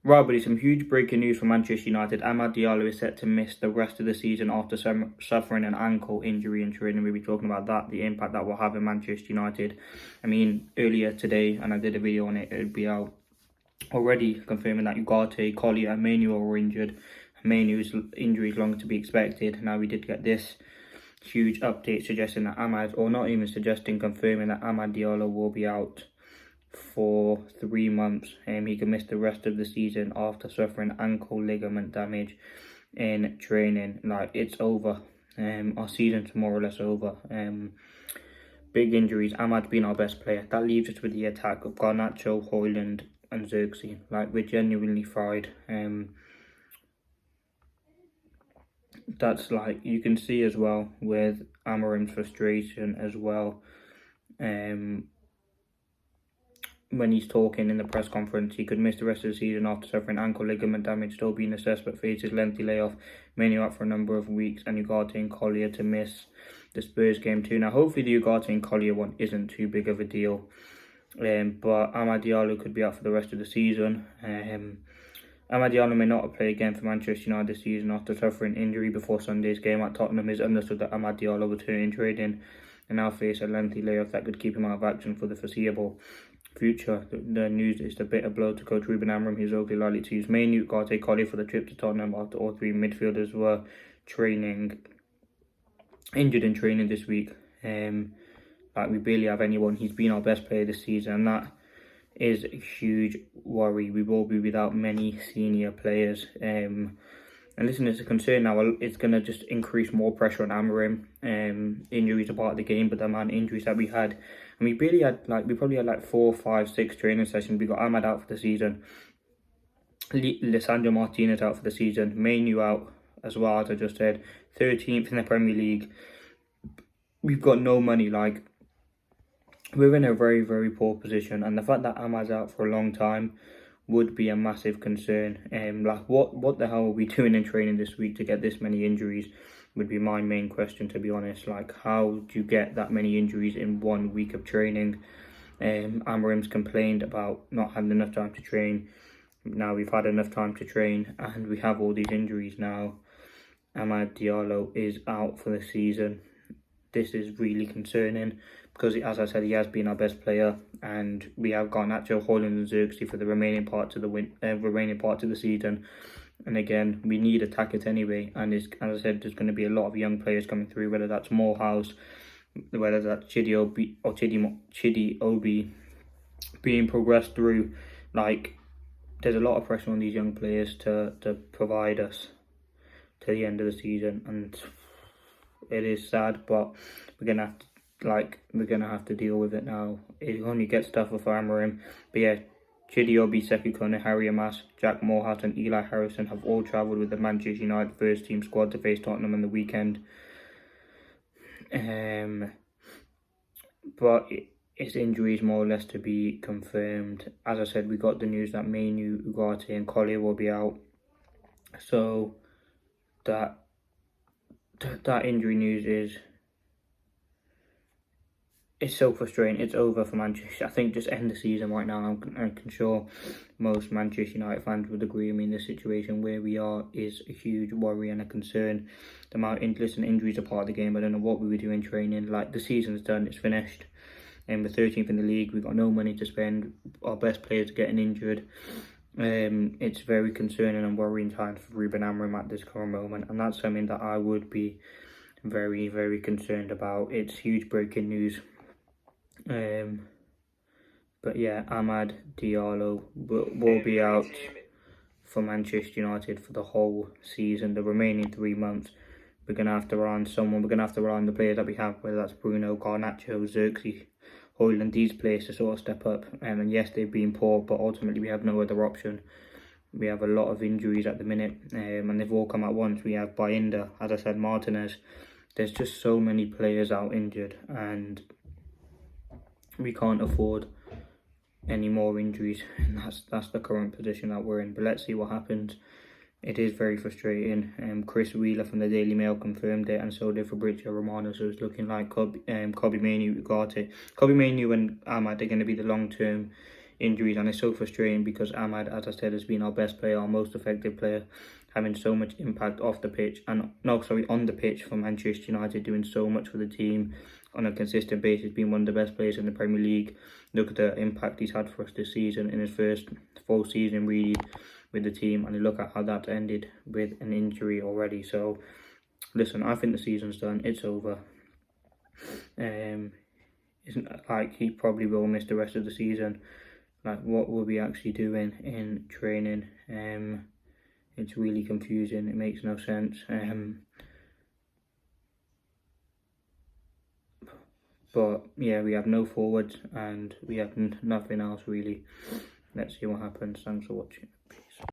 Right, buddy, some huge breaking news from Manchester United. Amad Diallo is set to miss the rest of the season after suffering an ankle injury in training. We'll be talking about that, the impact that will have in Manchester United. I mean, earlier today, and I did a video on it, it would be out already confirming that Ugarte, Collier and Manuel were injured. Manuel's injury is longer to be expected. Now we did get this huge update suggesting that Amad, or not even suggesting, confirming that Amad Diallo will be out for 3 months. He can miss the rest of the season after suffering ankle ligament damage in training. Like, it's over. Our season's more or less over. Big injuries. Ahmad being our best player. That leaves us with the attack of Garnacho, Højlund and Xerxes. Like, we're genuinely fried. That's like, you can see as well with Amorim's frustration as well. When he's talking in the press conference, he could miss the rest of the season after suffering ankle ligament damage, still being assessed but faces lengthy layoff, Manuel out for a number of weeks, and Ugarte and Collier to miss the Spurs game too. Now, hopefully the Ugarte and Collier one isn't too big of a deal, but Amad Diallo could be out for the rest of the season. Amad Diallo may not play again for Manchester United this season after suffering injury before Sunday's game at Tottenham. It's understood that Amad Diallo will return in trading and now face a lengthy layoff that could keep him out of action for the foreseeable future. The news is a bitter blow to coach Ruben Amorim, who's only likely to use Mainu, Ugarte, Collier for the trip to Tottenham after all three midfielders were injured in training this week. Like, we barely have anyone. He's been our best player this season, and that is a huge worry. We will be without many senior players. And listen, it's a concern now. It's going to just increase more pressure on Amorim. Injuries are part of the game, but the amount of injuries that we had, and we probably had like 4, 5, 6 training sessions. We got Ahmad out for the season, Lisandro Martinez out for the season, Mainu out as well, as I just said, 13th in the Premier League. We've got no money. Like, we're in a very, very poor position, and the fact that Ahmad's out for a long time would be a massive concern. Like, what the hell are we doing in training this week to get this many injuries would be my main question, to be honest. Like, how do you get that many injuries in 1 week of training? Amorim's complained about not having enough time to train. Now we've had enough time to train and we have all these injuries now. Amad Diallo is out for the season. This is really concerning because, as I said, he has been our best player, and we have got Garnacho, Højlund and Xerxes for the remaining part of the season. And again, we need attackers anyway, and as I said, there's going to be a lot of young players coming through, whether that's Morehouse, whether that's Chidi Obi being progressed through. Like, there's a lot of pressure on these young players to provide us to the end of the season, and it is sad, but we're gonna have to deal with it now. It only gets tougher for Amorim. But yeah, Chidi Obi, Sekou Kone, Harry Amas, Jack Morehouse and Eli Harrison have all travelled with the Manchester United first team squad to face Tottenham on the weekend. But its injuries more or less to be confirmed. As I said, we got the news that Mainu, Ugarte and Collier will be out. So that injury news is, it's so frustrating. It's over for Manchester. I think just end the season right now. I'm sure most Manchester United fans would agree. I mean, the situation where we are is a huge worry and a concern. The amount of injuries are part of the game. I don't know what we were doing training. Like, the season's done. It's finished. And we're 13th in the league. We've got no money to spend. Our best players are getting injured. It's very concerning and worrying times for Ruben Amorim at this current moment. And that's something that I would be very, very concerned about. It's huge breaking news. But yeah, Amad Diallo will be out for Manchester United for the whole season, the remaining 3 months. We're going to have to rely on someone. We're going to have to rely on the players that we have, whether that's Bruno, Garnacho, Xerxes, Højlund, these players to sort of step up. And yes, they've been poor, but ultimately we have no other option. We have a lot of injuries at the minute, and they've all come at once. We have Bayinda, as I said, Martinez. There's just so many players out injured, and we can't afford any more injuries, and that's the current position that we're in. But let's see what happens. It is very frustrating. Chris Wheeler from the Daily Mail confirmed it, and so did Fabrizio Romano. So it's looking like Kobbie Mainoo, Ugarte, Kobbie Mainoo and Ahmad are going to be the long-term injuries, and it's so frustrating because Ahmad, as I said, has been our best player, our most effective player, having so much impact off the pitch, and on the pitch for Manchester United, doing so much for the team on a consistent basis, being one of the best players in the Premier League. Look at the impact he's had for us this season, in his first full season really with the team, and look at how that ended with an injury already. So listen, I think the season's done, it's over. Isn't like he probably will miss the rest of the season. Like, what will we actually doing in training? It's really confusing. It makes no sense. But yeah, we have no forwards and we have nothing else really. Let's see what happens. Thanks for watching.